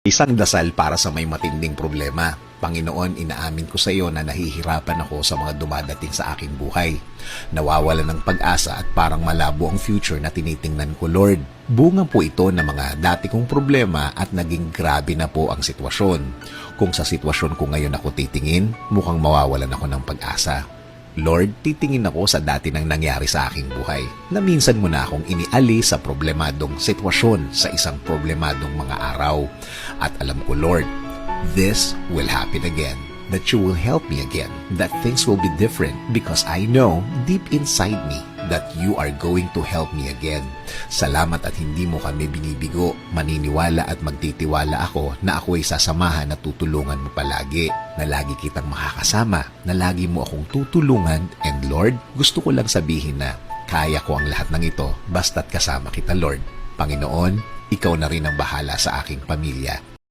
Isang dasal para sa may matinding problema. Panginoon, inaamin ko sa iyo na nahihirapan ako sa mga dumadating sa aking buhay. Nawawalan ng pag-asa at parang malabo ang future na tinitingnan ko, Lord. Bunga po ito ng mga dati kong problema at naging grabe na po ang sitwasyon. Kung sa sitwasyon ko ngayon ako titingin, mukhang mawawalan ako ng pag-asa. Lord, titingin ako sa dati nang nangyari sa aking buhay na minsan mo na akong iniali sa problemadong sitwasyon sa isang problemadong mga araw. At alam ko, Lord, this will happen again, that you will help me again, that things will be different because I know deep inside me that you are going to help me again. Salamat at hindi mo kami binibigo. Maniniwala at magtitiwala ako na ako ay sasamahan at tutulungan mo palagi, na lagi kitang makakasama, na lagi mo akong tutulungan. And Lord, gusto ko lang sabihin na kaya ko ang lahat ng ito basta't kasama kita, Lord. Panginoon, ikaw na rin ang bahala sa aking pamilya.